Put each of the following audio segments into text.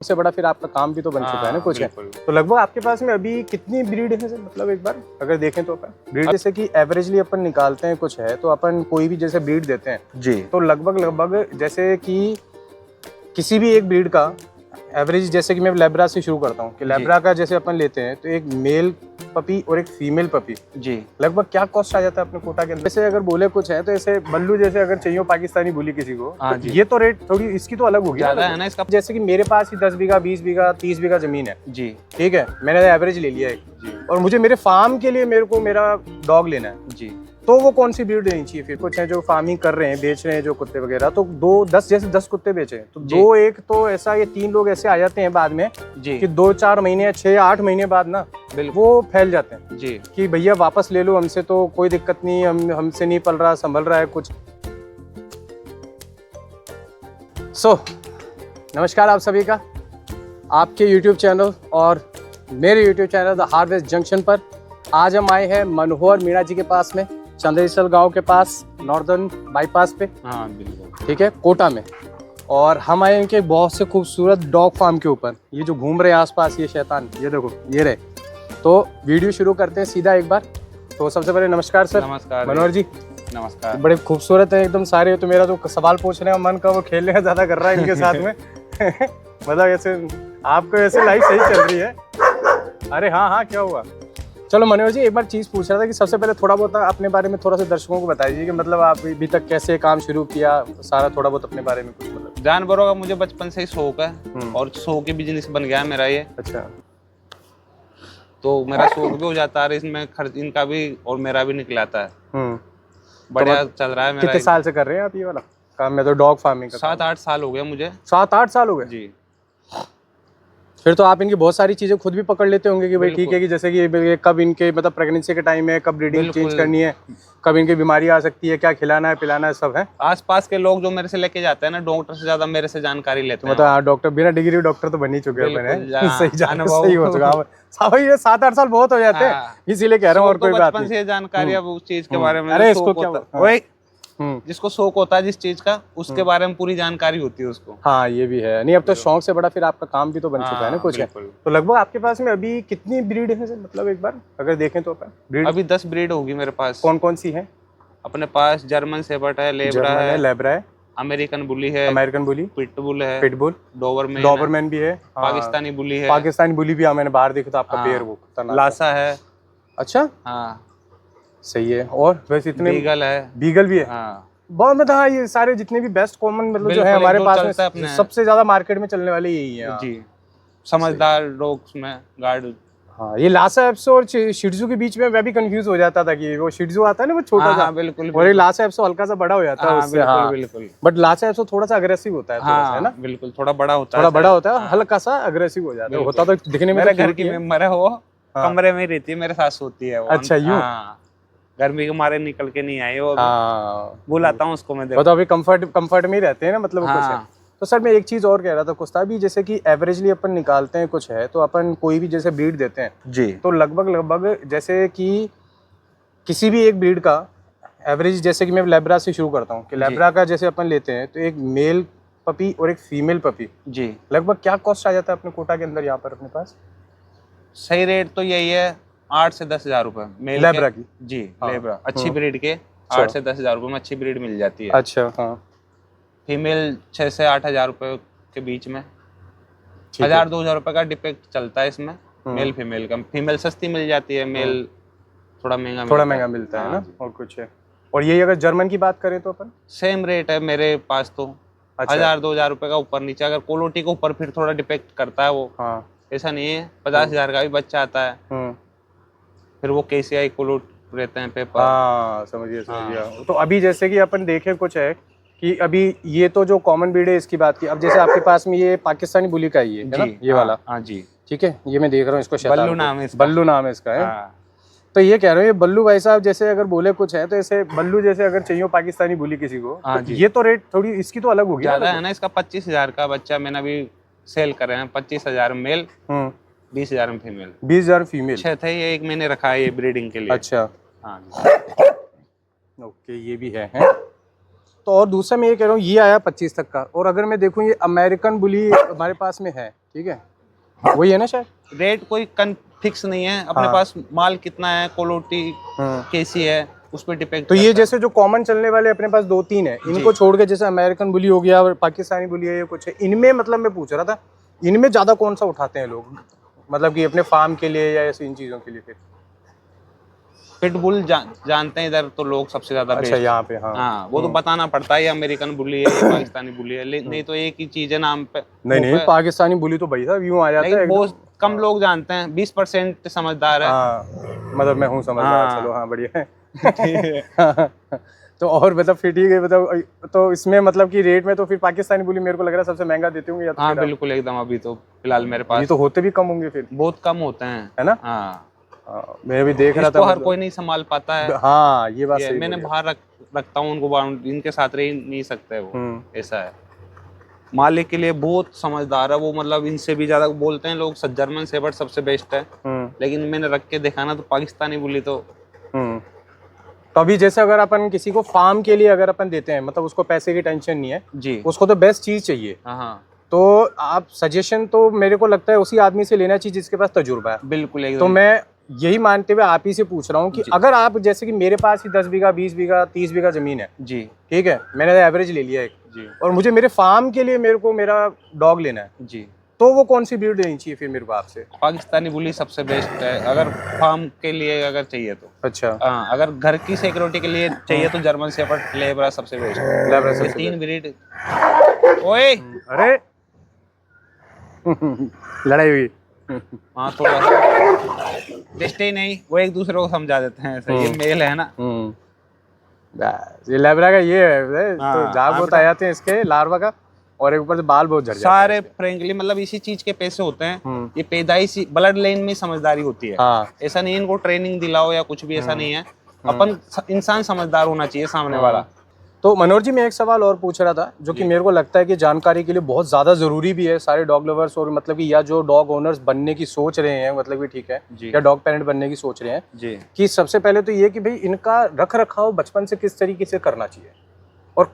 उससे बड़ा फिर आपका काम भी तो बन चुका है ना कुछ है। तो लगभग आपके पास में अभी कितनी ब्रीड है सर, मतलब एक बार अगर देखें तो अपन ब्रीड जैसे कि एवरेजली अपन निकालते हैं कुछ है, तो अपन कोई भी जैसे ब्रीड देते हैं जी, तो लगभग जैसे कि किसी भी एक ब्रीड का एवरेज, जैसे कि मैं लेब्रा से शुरू करता हूँ कि लेब्रा का जैसे अपन लेते हैं तो एक मेल पपी और एक फीमेल पपी जी, लगभग क्या कॉस्ट आ जाता है अपने कोटा के अंदर। जैसे अगर बोले कुछ है तो ऐसे बल्लू जैसे अगर चाहिए पाकिस्तानी बोली किसी को, हाँ तो जी। ये तो रेट थोड़ी इसकी तो अलग होगी ज्यादा है ना इसका। जैसे कि मेरे पास ही 10 बीघा 20 बीघा 30 बीघा जमीन है, जी ठीक है, मैंने एवरेज ले लिया है जी और मुझे मेरे फार्म के लिए मेरे को मेरा डॉग लेना है, जी, तो वो कौन सी ब्रीड लेनी चाहिए? फिर कुछ है जो फार्मिंग कर रहे हैं, बेच रहे हैं जो कुत्ते वगैरह, तो 2-10 जैसे 10 कुत्ते बेचे तो जी। 2 एक तो ऐसा ये 3 लोग ऐसे आ जाते हैं बाद में जी कि 2-4 महीने या 6-8 महीने बाद ना बिल्कुल वो फैल जाते हैं जी। कि भैया वापस ले लो हमसे, तो कोई दिक्कत नहीं, हमसे नहीं पल रहा, संभल रहा है कुछ। नमस्कार आप सभी का, आपके YouTube चैनल और मेरे YouTube channel the harvest junction पर आज हम आए हैं मनोहर मीणा जी के पास में, चंद्रेश्वर गांव के पास, नॉर्दर्न बाईपास पे, हाँ बिल्कुल, ठीक है, कोटा में। और हम आए इनके बहुत से खूबसूरत डॉग फार्म के ऊपर। ये जो घूम रहे हैं आसपास ये शैतान, ये देखो ये रहे। तो वीडियो शुरू करते हैं सीधा एक बार। तो सबसे पहले नमस्कार सर। नमस्कार मनोहर जी, नमस्कार। बड़े खूबसूरत है एकदम सारे। तो मेरा जो सवाल पूछने का मन का वो खेलने का ज्यादा कर रहा है इनके साथ में मतलब ऐसे आपको ऐसे लाइफ सही चल रही है। अरे हाँ हाँ, क्या हुआ? चलो मनोहर जी, एक बार चीज़ पूछ रहा था कि सबसे पहले थोड़ा बहुत अपने बारे में थोड़ा सा दर्शकों को बताइए कि मतलब आप अभी तक कैसे काम शुरू किया, सारा थोड़ा बहुत अपने बारे में कुछ मतलब। जानवरों का मुझे बचपन से ही शौक है हम्म। और शौक की बिजनेस बन गया है मेरा ये। अच्छा, तो मेरा शौक भी हो जाता है, इसमें खर्च इनका भी और मेरा भी निकलाता है। बढ़िया चल रहा है मेरा। कितने साल से कर रहे हैं आप ये वाला काम में? तो डॉग फार्मिंग का 7-8 साल हो गए मुझे। 7-8 साल हो गए जी। फिर तो आप इनकी बहुत सारी चीजें खुद भी पकड़ लेते होंगे कि भाई ठीक बिल्कुल। है, कि जैसे कि ये कब इनके मतलब प्रेगनेंसी के टाइम है, कब ब्रीडिंग चेंज बिल्कुल। करनी है, कब इनकी बीमारी आ सकती है, क्या खिलाना है पिलाना है, सब है। आसपास के लोग जो मेरे से लेके जाते हैं ना, डॉक्टर से ज्यादा मेरे से जानकारी लेते तो हैं। मतलब डॉक्टर बिना डिग्री डॉक्टर तो बन ही चुके हैं बिल्कुल, अपने सही अनुभव। सही हो चुका है भाई। ये 7-8 साल बहुत हो जाते हैं, हाँ। इसीलिए कह रहा हूँ, और शौक तो कोई बात बचपन नहीं। से जानकारी अब उस चीज के बारे में। अरे जो इसको शौक क्या होता- हाँ। वही जिसको शौक होता है जिस चीज का, उसके बारे में पूरी जानकारी होती है उसको। हाँ ये भी है। नहीं अब तो शौक से बड़ा फिर आपका काम भी तो बन चुका है ना कुछ है। बिल्कुल। तो लगभग आपके पास में अभी कितनी ब्रीड है सर, मतलब एक बार अगर देखें तो अपन ब्रीड अभी 10 ब्रीड होगी मेरे पास। कौन कौन सी है? अपने पास जर्मन शेपर्ड है, लेब्रा जर्मन है, है, लेब्रा है, अमेरिकन बुली है, अमेरिकन बुली, पिटबुल है, पिटबुल, डोबरमैन है, डॉबरमैन भी है, हाँ, पाकिस्तानी बुली है, पाकिस्तानी बुली भी। हाँ मैंने बाहर देखा था आपका हाँ, पेड़ वो खतरनाक था। लासा है, अच्छा हाँ, सही है। और वैसे इतने बीगल है, बीगल भी है, हाँ, बहुत मतलब। हाँ ये सारे जितने भी बेस्ट कॉमन मतलब जो है बिल्कुल, हमारे जो पास चलता है में अपने। सबसे ज्यादा मार्केट में चलने वाले यही है। हाँ। जी, समझदार डॉग्स में गार्ड। हाँ ये लासा एप्सो और शिट्जू के बीच में मैं भी कंफ्यूज हो जाता था कि वो शिट्जू आता है ना वो छोटा हाँ, सा, हाँ, बिल्कुल, और ये लासा एप्सो हल्का सा बड़ा हो जाता है हाँ, उससे। बिल्कुल, हाँ बिल्कुल, बट लासा एप्सो थोड़ा सा अग्रेसिव होता है, थोड़ा सा, है ना, हाँ, बिल्कुल, थोड़ा बड़ा होता है, थोड़ा बड़ा होता है, हाँ, हल्का सा अग्रेसिव हो जाता है। बिल्कुल। होता तो दिखने में मेरे तो घर cute की ही है। मेंबर है वो, हाँ। कमरे में ही रहती है, मेरे साथ सोती है वो। अच्छा, यूं? हाँ, गर्मी के मारे निकल के नहीं आई वो। हाँ बुलाता हूँ उसको मैं, वो देखो। तो अभी कंफर्ट में ही रहते हैं ना, मतलब वो कुछ है। हाँ, तो सर मैं एक चीज़ और कह रहा था कुछ था भी, जैसे कि एवरेजली अपन निकालते हैं कुछ है, तो अपन कोई भी जैसे ब्रीड देते हैं जी, तो लगभग जैसे कि किसी भी एक ब्रीड का एवरेज, जैसे कि मैं लेब्रा से शुरू करता हूँ कि लेब्रा का जैसे अपन लेते हैं तो एक मेल पपी और एक फीमेल पपी जी, लगभग क्या कॉस्ट आ जाता है अपने कोटा के अंदर यहाँ पर अपने पास? सही रेट तो यही है, 8 से 10 हजार रुपए मेल लेब्रा के। की? जी, हाँ। लेब्रा अच्छी ब्रीड के 8 से 10 हजार रुपए में अच्छी ब्रीड मिल जाती है। अच्छा हाँ फीमेल 6 से 8 हजार रुपए के बीच में, ठीक है। 1000-2000 रुपए का डिपेक्ट चलता है इसमें। मेल फीमेल का, फीमेल सस्ती मिल जाती है, मेल थोड़ा महंगा मिलता है हाँ ना, जी। और कुछ है। और यही अगर जर्मन की बात करें तो अपन सेम रेट है मेरे पास तो। अच्छा। 1000-2000 रुपए का ऊपर नीचे, अगर क्वालिटी के ऊपर फिर थोड़ा डिपेक्ट करता है वो। हाँ ऐसा नहीं है, 50,000 का भी बच्चा आता है, फिर वो KCI क्लोट रहते हैं पेपर। हाँ समझ गया। तो अभी जैसे कि अपन देखें कुछ है कि अभी ये तो जो कॉमन ब्रीड है इसकी बात की, अब जैसे आपके पास में ये पाकिस्तानी बुली का ही है ना, ये वाला? हाँ जी, ठीक है, ये मैं देख रहा हूँ इसको, शैतान बल्लू को। नाम है इसका। बल्लू नाम है इसका है। हाँ, तो ये कह रहे हो ये बल्लू भाई साहब, जैसे अगर बोले कुछ है तो ऐसे बल्लू जैसे अगर चाहिए पाकिस्तानी बुली किसी को, हाँ तो जी। ये तो रेट थोड़ी इसकी तो अलग होगी ज्यादा है ना इसका। 25,000 का बच्चा मैंने अभी सेल कर रहे हैं, 25,000 मेल, 20,000 में फीमेल। 20,000 फीमेल? 6 थे ये, एक मैंने रखा है ये ब्रीडिंग के लिए। अच्छा हाँ जी। ओके, ये भी है। तो तो और दूसरा मैं ये कह रहा हूँ, ये आया 25 तक का, और अगर मैं देखूँ ये अमेरिकन बुली हमारे पास में है, ठीक है, वही है ना शायद? रेट कोई फिक्स नहीं है अपने हाँ। पास, माल कितना है, क्वालिटी कैसी है, उस पर डिपेंड। तो ये जैसे जो कॉमन चलने वाले अपने पास 2-3 है, इनको छोड़ के जैसे अमेरिकन बुली हो गया और पाकिस्तानी बुली है, ये कुछ है, इनमें मतलब मैं पूछ रहा था, इनमें ज्यादा कौन सा उठाते हैं लोग, मतलब कि अपने फार्म के लिए या ऐसी इन चीजों के लिए? फिर पिटबुल जानते हैं इधर तो लोग सबसे ज्यादा। अच्छा, यहाँ पे? हाँ हाँ, वो तो बताना पड़ता है ये अमेरिकन बुली है, ये पाकिस्तानी बुली है, नहीं तो एक ही चीज है नाम पे। नहीं, पाकिस्तानी बुली तो भाई साहब यूं आ जाता है, बहुत कम लोग जानते हैं, 20% समझदार है। हाँ, मतलब मैं हूँ समझदार। चलो हाँ, बढ़िया है। तो और मतलब फिर ठीक है, मतलब तो इसमें मतलब कि रेट में तो फिर पाकिस्तानी बुली मेरे को लग रहा है सबसे महंगा देते होंगे, या तो हाँ बिल्कुल एकदम, अभी तो फिलहाल मेरे पास ये तो होते भी कम होंगे फिर, बहुत कम होते हैं, है ना? हाँ मैं भी देख रहा था, हर कोई नहीं संभाल पाता है। हाँ ये बात सही, मैंने बाहर रखता हूँ उनको, इनके साथ रह नहीं सकते वो, ऐसा है। मालिक के लिए बहुत समझदार है वो, मतलब इनसे भी ज्यादा बोलते हैं लोग जर्मन शेफर्ड सबसे बेस्ट है, लेकिन मैंने रख के देखा ना तो पाकिस्तानी बुली तो। तो अभी जैसे अगर अपन किसी को फार्म के लिए अगर अपन देते हैं, मतलब उसको पैसे की टेंशन नहीं है जी, उसको तो बेस्ट चीज चाहिए, हाँ, तो आप सजेशन तो मेरे को लगता है उसी आदमी से लेना चाहिए जिसके पास तजुर्बा है। बिल्कुल एकदम। तो मैं यही मानते हुए आप ही से पूछ रहा हूँ कि अगर आप जैसे कि मेरे पास ही 10 बीघा 20 बीघा 30 बीघा जमीन है जी, ठीक है, मैंने एवरेज ले लिया एक जी, और मुझे मेरे फार्म के लिए मेरे को मेरा डॉग लेना है जी, तो वो कौन सी ब्रीड लेनी चाहिए फिर मेरे को आपसे? पाकिस्तानी बुली सबसे बेस्ट है अगर फार्म के लिए अगर चाहिए तो। अच्छा, हाँ, अगर घर की सिक्योरिटी के लिए चाहिए तो जर्मन शेफर्ड लेब्रा सबसे बेस्ट है। लेब्रा ये सबसे 3 ब्रीड। ओए अरे लड़ाई हुई। हाँ, थोड़ा रिश्ते नहीं, वो एक दूसरे को समझा देते हैं ऐसा, ये मेल है ना। ये लेब्रा का ये है, तो जाग बहुत आ जाते हैं इसके लार्वा का, और एक ऊपर से बाल बहुत झड़ जाते हैं सारे फ्रेंकली, मतलब इसी चीज के पैसे होते हैं, ये पैदाइशी ब्लड लाइन में समझदारी होती है। हाँ। ऐसा नहीं इनको ट्रेनिंग दिलाओ या कुछ भी, ऐसा नहीं है, अपन इंसान समझदार होना चाहिए सामने वाला। तो मनोहर जी, मैं एक सवाल और पूछ रहा था जो कि मेरे को लगता है कि जानकारी के लिए बहुत ज़्यादा ज़रूरी भी है सारे डॉग लवर्स, और मतलब कि या जो डॉग ओनर्स बनने की सोच रहे हैं, मतलब कि ठीक है, या डॉग पेरेंट बनने की सोच रहे हैं जी, कि सबसे पहले तो ये कि भाई इनका रख रखाव बचपन से किस तरीके से करना चाहिए और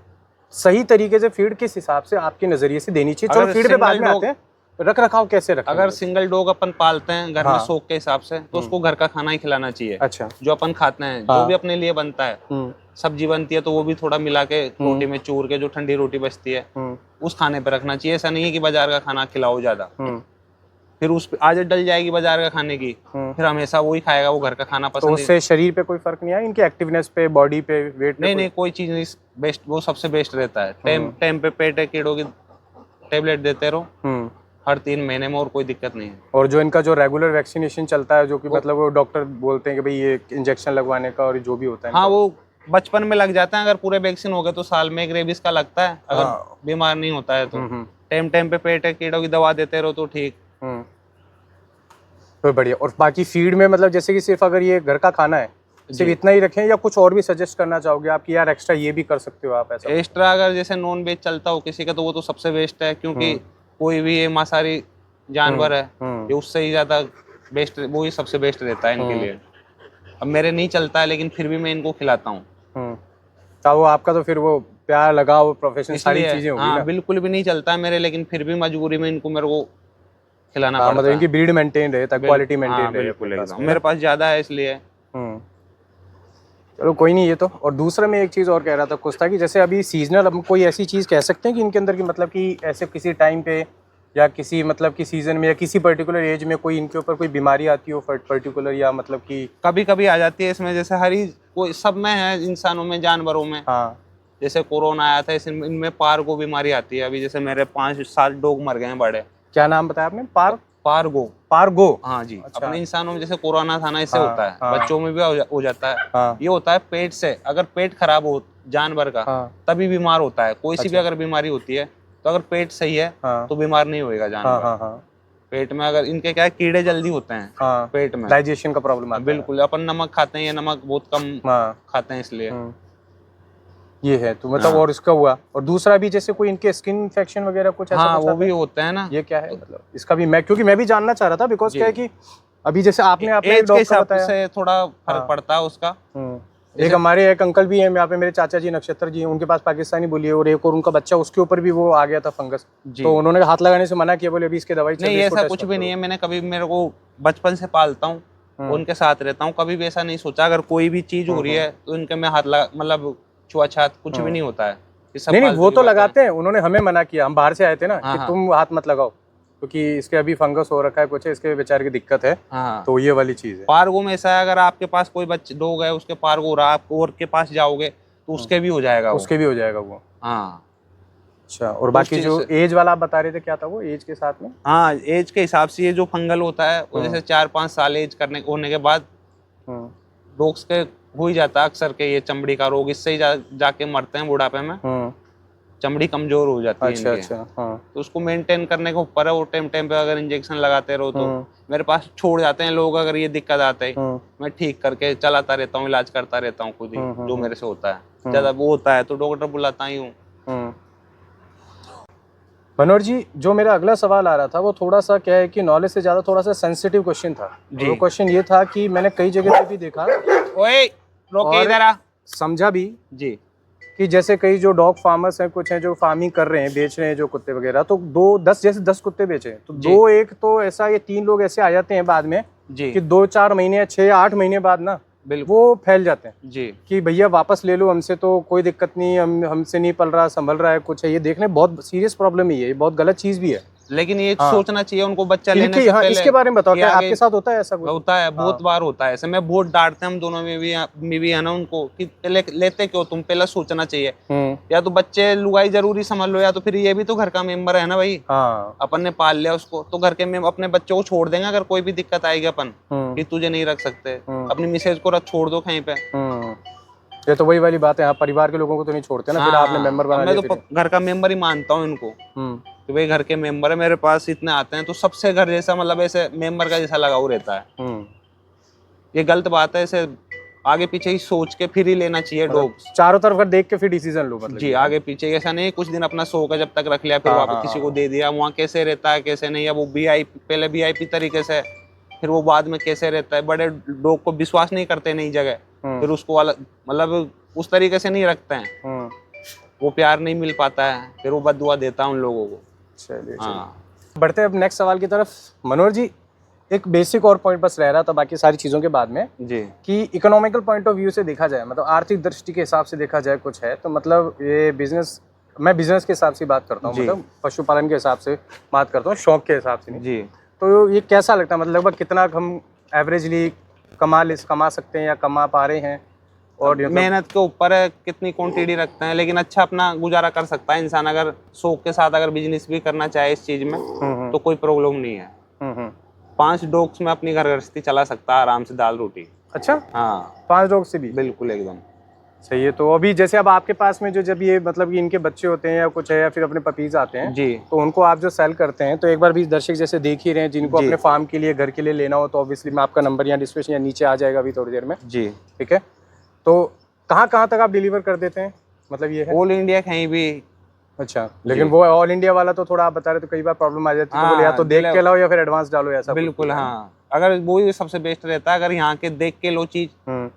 सही तरीके से फीड किस हिसाब से आपके नज़रिए से देनी चाहिए। चलो फीड पे बाद में आते हैं, रख रखाव कैसे रखें? अगर सिंगल डॉग अपन पालते हैं घर में शौक के हिसाब से, तो उसको घर का खाना ही खिलाना चाहिए। अच्छा, जो अपन खाते हैं, जो भी अपने लिए बनता है, सब्जी बनती है तो वो भी थोड़ा मिला के रोटी में चूर के, जो ठंडी रोटी बचती है उस खाने पे रखना चाहिए। ऐसा नहीं है कि बाजार का खाना खिलाओ ज्यादा, फिर उस आदत डल जाएगी बाजार का खाने की, फिर हमेशा वही खाएगा, वो घर का खाना पसंद। तो उससे शरीर पे कोई फर्क नहीं आया, इनकी एक्टिवनेस पे, बॉडी पे, वेट पे? नहीं, कोई चीज नहीं, बेस्ट, वो सबसे बेस्ट रहता है। टाइम पे पेट कीड़ों की टेबलेट देते रहो हर 3 महीने में, और कोई दिक्कत नहीं है। और जो इनका जो रेगुलर वैक्सीनेशन चलता है, जो कि मतलब वो डॉक्टर बोलते हैं कि भाई ये इंजेक्शन लगवाने का और जो भी होता है, हाँ वो बचपन में लग जाता है, अगर पूरे वैक्सीन हो गए तो साल में एक रेबीज का लगता है, अगर बीमार नहीं होता है तो। टाइम पे पेट कीड़ों की दवा देते रहो तो ठीक। तो बढ़िया। और बाकी फीड में मतलब जैसे कि सिर्फ अगर ये घर का खाना है सिर्फ इतना ही रखें, या कुछ और भी सजेस्ट करना चाहोगे आप कि यार एक्स्ट्रा ये भी कर सकते हो आप? ऐसा एक्स्ट्रा अगर जैसे नॉन वेज चलता हो किसी का तो वो तो सबसे बेस्ट है, क्योंकि कोई भी ये मांसाहारी जानवर है, ये उससे ही ज्यादा बेस्ट, वो ही सबसे बेस्ट रहता है इनके लिए। अब मेरे नहीं चलता है लेकिन फिर भी मैं इनको खिलाता हूँ। तो वो आपका तो फिर वो प्यार लगाओ, प्रोफेशन, सारी चीजें होगी ना? बिल्कुल भी नहीं चलता है मेरे, लेकिन फिर भी मजबूरी में इनको मेरे को खिलाना पड़ता है। मतलब इनकी ब्रीड मेंटेन रहे, क्वालिटी मेंटेन रहे। मेरे पास ज्यादा है इसलिए। चलो कोई नहीं, ये तो। और दूसरा मैं एक चीज़ और कह रहा था कुछ था कि जैसे अभी सीजनल, अब कोई ऐसी चीज़ कह सकते हैं कि इनके अंदर की मतलब कि ऐसे किसी टाइम पे या किसी मतलब कि सीजन में या किसी पर्टिकुलर एज में कोई इनके ऊपर कोई बीमारी आती हो पर्टिकुलर, या मतलब कि कभी कभी आ जाती है इसमें, जैसे हरी कोई सब में है, इंसानों में, जानवरों में। हाँ, जैसे कोरोना आया था, इनमें पार्गो बीमारी आती है। अभी जैसे मेरे 5-7 डॉग मर गए हैं बड़े। क्या नाम बताया आपने? पार्गो। हाँ जी। अच्छा। अपने इंसानों में जैसे कोरोना था ना, इससे होता है। बच्चों में भी हो जाता है। ये होता है पेट से, अगर पेट खराब हो जानवर का तभी बीमार होता है। कोई सी भी अगर बीमारी होती है तो अगर पेट सही है तो बीमार नहीं होएगा जानवर। पेट में अगर इनके क्या है, कीड़े जल्दी होते हैं पेट में, डाइजेशन का प्रॉब्लम आता है। बिल्कुल। अपन नमक खाते हैं, ये नमक बहुत कम खाते हैं इसलिए ये है। तो मतलब और इसका हुआ। और दूसरा भी जैसे कोई इनके स्किन इन्फेक्शन वगैरह कुछ ऐसा? हाँ, वो भी होता है ना। ये क्या है मतलब इसका भी? मैं क्योंकि मैं भी जानना चाह रहा था, बिकॉज क्या है कि अभी जैसे आपने एज के हिसाब से थोड़ा फर्क पड़ता है उसका। एक हमारे एक अंकल भी हैं यहाँ पे, मेरे चाचा जी नक्षत्र जी हैं, उनके पास पाकिस्तानी बोली है, और एक और उनका बच्चा, उसके ऊपर भी वो आ गया था फंगस, तो उन्होंने हाथ लगाने से मना किया, बोले अभी इसके दवाई नहीं ऐसा कुछ भी नहीं है। मैंने कभी, मेरे को बचपन से पालता हूँ, उनके साथ रहता हूँ, कभी भी ऐसा नहीं सोचा अगर कोई भी चीज हो रही है तो इनके में हाथ लगा, मतलब छुआछात कुछ भी नहीं होता है। नहीं वो तो लगाते हैं, उन्होंने हमें मना किया, हम बाहर से आए थे ना कि तुम हाथ मत लगाओ क्योंकि इसके अभी फंगस हो रखा है, कुछ है, इसके बेचारे की दिक्कत है। तो ये वाली चीज है। पारगो में ऐसा है, अगर आपके पास कोई बच्चे डॉग है, उसके पारगो हो रहा, आप और के पास जाओगे तो उसके भी हो जाएगा, उसके भी हो जाएगा वो। हाँ अच्छा, और बाकी जो एज वाला आप बता रहे थे, क्या था वो एज के साथ में? हाँ, एज के हिसाब से ये जो फंगल होता है वो जैसे 4-5 साल एज होने के बाद डॉग्स के हो ही जाता है अक्सर के ये चमड़ी का रोग, इससे ही जाके मरते हैं बुढ़ापे में, चमड़ी कमजोर हो जाती है इनकी। अच्छा, हाँ। तो उसको मेंटेन करने के ऊपर है, वो टाइम टाइम पे अगर इंजेक्शन लगाते रहो तो। मेरे पास छोड़ जाते हैं लोग, अगर ये दिक्कत आते है मैं ठीक करके चलाता रहता हूँ, इलाज करता रहता हूँ खुद ही, जो मेरे से होता है। ज्यादा वो होता है तो डॉक्टर बुलाता ही हूँ। मनोहर जी, जो मेरा अगला सवाल आ रहा था वो थोड़ा सा क्या है कि नॉलेज से ज्यादा थोड़ा सा सेंसिटिव क्वेश्चन था। वो क्वेश्चन ये था कि मैंने कई जगह पे भी देखा, ओए रोके इधर आ, समझा भी जी, कि जैसे कई जो डॉग फार्मर्स हैं, कुछ हैं जो फार्मिंग कर रहे हैं, बेच रहे हैं जो कुत्ते वगैरह, तो 10 कुत्ते बेचे तो 2 एक तो ऐसा, ये 3 लोग ऐसे आ जाते हैं बाद में जी कि 2-4 महीने या 6-8 महीने बाद ना वो फैल जाते हैं जी कि भैया वापस ले लो हमसे, तो कोई दिक्कत नहीं, हमसे नहीं पल रहा, संभल रहा है, कुछ है। ये देखने बहुत सीरियस प्रॉब्लम है, ये बहुत गलत चीज भी है। लेकिन ये सोचना चाहिए उनको बच्चा लेने से पहले। इसके बारे में बताओ, क्या आपके साथ होता है ऐसा कुछ? होता है, बहुत बार होता है ऐसे। मैं बहुत डांटते हैं हम दोनों में भी है ना उनको कि पहले लेते क्यों तुम, पहले सोचना चाहिए। या तो बच्चे लुगाई जरूरी समझ लो, या तो फिर ये भी तो घर का मेंबर है ना भाई, अपन ने पाल लिया उसको, तो घर के अपने बच्चों को छोड़ देंगे अगर कोई भी दिक्कत आएगी अपन कि तुझे नहीं रख सकते, अपनी मिसेज को छोड़ दो कहीं पे। ये तो वही वाली बात है, परिवार के लोगों को तो नहीं छोड़ते ना, फिर आपने मेंबर बना लिया। मैं तो घर का मेंबर ही मानता हूँ इनको कि भाई घर के मेंबर है, मेरे पास इतने आते हैं तो सबसे घर जैसा, मतलब ऐसे मेंबर का जैसा लगाव रहता है। ये गलत बात है, ऐसे आगे पीछे ही सोच के फिर ही लेना चाहिए डॉग, चारों तरफ देख के फिर डिसीजन लो, मतलब जी आगे पीछे ऐसा नहीं कुछ दिन अपना शौक है जब तक रख लिया, फिर वापस किसी को दे दिया। वहाँ कैसे रहता है कैसे नहीं है, वो पहले VIP तरीके से, फिर वो बाद में कैसे रहता है। बड़े डॉग को विश्वास नहीं करते नई जगह, फिर उसको मतलब उस तरीके से नहीं रखते हैं, वो प्यार नहीं मिल पाता है, फिर वो बददुआ देता है उन लोगों को। चलिए बढ़ते हैं अब नेक्स्ट सवाल की तरफ। मनोहर जी, एक बेसिक और पॉइंट बस रह रहा था बाकी सारी चीज़ों के बाद में जी, कि इकोनॉमिकल पॉइंट ऑफ व्यू से देखा जाए, मतलब आर्थिक दृष्टि के हिसाब से देखा जाए कुछ है तो, मतलब ये बिजनेस, मैं बिजनेस के हिसाब से बात करता हूँ, मतलब पशुपालन के हिसाब से बात करता हूँ, शौक के हिसाब से नहीं जी। तो ये कैसा लगता है, मतलब लगभग कितना हम एवरेजली कमा सकते हैं या कमा पा रहे हैं? और मेहनत के ऊपर है कितनी क्वांटिटी रखते हैं, लेकिन अच्छा अपना गुजारा कर सकता है इंसान अगर शौक के साथ अगर बिजनेस भी करना चाहे इस चीज में तो कोई प्रॉब्लम नहीं है। 5 डॉग्स में अपनी घर गृहस्थी चला सकता है आराम से, दाल रोटी। अच्छा, हाँ 5 डॉग से भी? बिल्कुल एकदम सही है। तो अभी जैसे अब आपके पास में जो जब ये मतलब कि इनके बच्चे होते हैं या कुछ है या फिर अपने पपीज आते हैं जी, तो उनको आप जो सेल करते हैं, तो एक बार भी दर्शक जैसे देख ही रहे हैं जिनको अपने फार्म के लिए घर के लिए लेना हो, तो ऑब्वियसली मैं आपका नंबर यहाँ डिस्क्रिप्शन या नीचे आ जाएगा अभी थोड़ी देर में जी, ठीक है। तो कहाँ तक आप डिलीवर कर देते हैं, मतलब ये है ऑल इंडिया कहीं भी? अच्छा, लेकिन वो ऑल इंडिया वाला तो थोड़ा आप बता रहे तो कई बार प्रॉब्लम आ जाती है, तो बोले या तो देख के लाओ या फिर एडवांस डालो, ऐसा? बिल्कुल हाँ, अगर वो ही सबसे बेस्ट रहता है, अगर यहाँ के देख के लो चीज,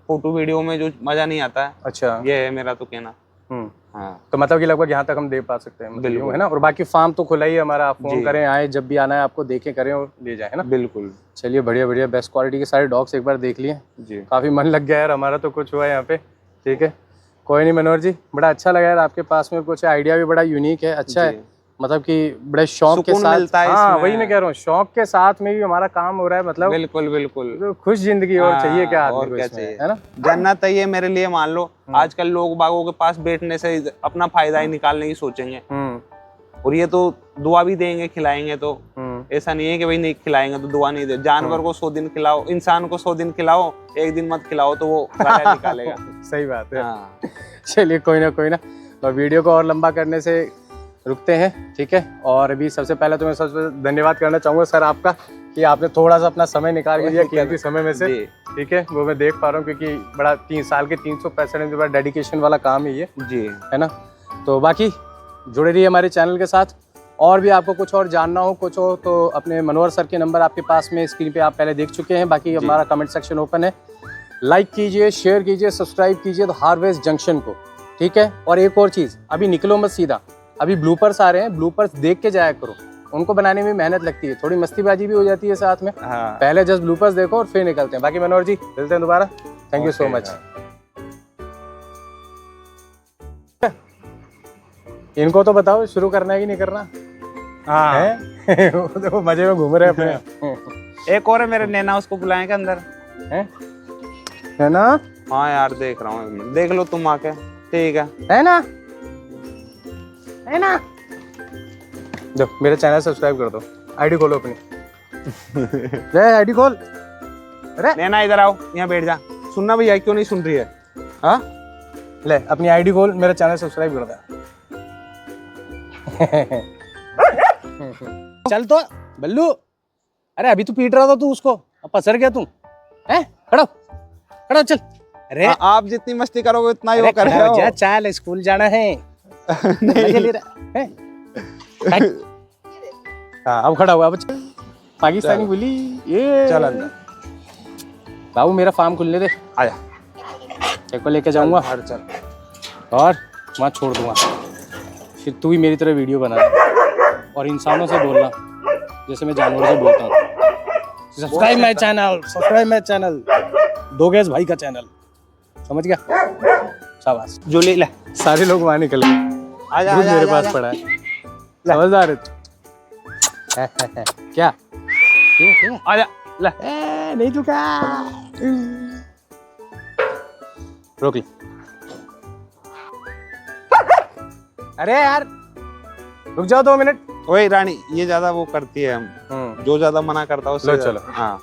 फोटो वीडियो में जो मजा नहीं आता है। अच्छा, ये है मेरा तो कहना। हाँ, तो मतलब कि लगभग यहाँ तक हम दे पा सकते हैं, बिल्कुल है ना। और बाकी फार्म तो खुला ही है हमारा, आप फोन करें, आए जब भी आना है आपको, देखें करें और ले जाए, है ना। बिल्कुल। चलिए बढ़िया, बेस्ट क्वालिटी के सारे डॉग्स एक बार देख लिए जी, काफी मन लग गया यार हमारा तो, कुछ हुआ है यहाँ पे, ठीक है। कोई नहीं मनोहर जी, बड़ा अच्छा लगा यार, आपके पास में कुछ आइडिया भी बड़ा यूनिक है, अच्छा है, मतलब कि बड़े शौक के साथ। हाँ वही मैं कह रहाँ हूँ, शौक के साथ में भी हमारा काम हो रहा है, मतलब बिल्कुल खुश जिंदगी और चाहिए क्या आदमी को इसमें, है ना। जन्नत है ये मेरे लिए, मान लो आजकल लोग बागों के पास बैठने से अपना फायदा ही निकालने की सोचेंगे, और ये तो दुआ भी देंगे, खिलाएंगे तो, ऐसा नहीं है कि भाई नहीं खिलाएंगे तो दुआ नहीं दे। जानवर को 100 दिन खिलाओ, इंसान को 100 दिन खिलाओ, एक दिन मत खिलाओ तो वो गालियां निकालेगा। सही बात है। चलिए कोई ना, तो वीडियो को और लंबा करने से रुकते हैं, ठीक है। और अभी सबसे पहले तो मैं सबसे धन्यवाद करना चाहूँगा सर आपका, कि आपने थोड़ा सा अपना समय निकाल के दिया कीमती समय में से, ठीक है। वो मैं देख पा रहा हूँ क्योंकि बड़ा 3 साल के 365 दिन के बाद डेडिकेशन वाला काम है ये जी, है ना। तो बाकी जुड़े रहिए हमारे चैनल के साथ, और भी आपको कुछ और जानना हो कुछ हो तो अपने मनोहर सर के नंबर आपके पास में स्क्रीन पे आप पहले देख चुके हैं, बाकी हमारा कमेंट सेक्शन ओपन है, लाइक कीजिए, शेयर कीजिए, सब्सक्राइब कीजिए तो हार्वेस्ट जंक्शन को, ठीक है। और एक और चीज़, अभी निकलो मत सीधा, अभी ब्लूपर्स आ रहे हैं, ब्लूपर्स देख के जाया करो, उनको बनाने में मेहनत लगती है, थोड़ी मस्तीबाजी भी हो जाती है साथ में। हाँ। पहले जस्ट ब्लूपर्स देखो और फिर निकलते हैं। बाकी मनोहर जी मिलते हैं दोबारा, थैंक यू सो मच। इनको तो बताओ शुरू करना है कि नहीं करना। हाँ है वो देखो मजे में घूम रहे हैं अपने। एक और है मेरे नैना, उसको बुलाएंगे अंदर, है ना? हाँ यार देख रहा हूँ, देख लो तुम आके, ठीक है ना? है ना? दो मेरे चैनल सब्सक्राइब कर दो, आईडी खोलो अपनी। आईडी खोल। अरे नैना इधर आओ, यहाँ बैठ जा। सुनना भैया, क्यों नहीं सुन रही है? हाँ ले अपनी आईडी खोल, मेरा चैनल सब्सक्राइब कर दे। चल तो बल्लू, अरे अभी तू पीट रहा था तू उसको, अब पसर गया तू। हैं? खड़ा खड़ा चल। अरे आप जितनी मस्ती करोगे उतना ही वो खड़ा करेगा। हो जा, चल स्कूल जाना है। नहीं रहा है। हाँ अब खड़ा हुआ, अब पाकिस्तानी बोली ये। चल अंदर बाबू मेरा फार्म खुलने दे, आजा, तेरे को लेके जाऊंगा हर चल। और वहाँ छोड़ दूंगा, फिर तू भी मेरी तरह वीडियो बना और इंसानों से बोलना जैसे मैं जानवरों से बोलता हूँ। Subscribe my channel, subscribe my channel, Dogesh भाई का चैनल, समझ गया? शाबाश। जो ले ले, सारे लोग वहाँ निकल गए, आजा ग्रुप आजा मेरे आजा, पास आजा। पड़ा है। समझदार है तू। क्या क्या आजा ले। नहीं तू क्या रोक ले। अरे यार रुक जाओ 2 मिनट। ओए रानी, ये ज्यादा वो करती है, हम जो ज्यादा मना करता है उससे। लो चलो। हाँ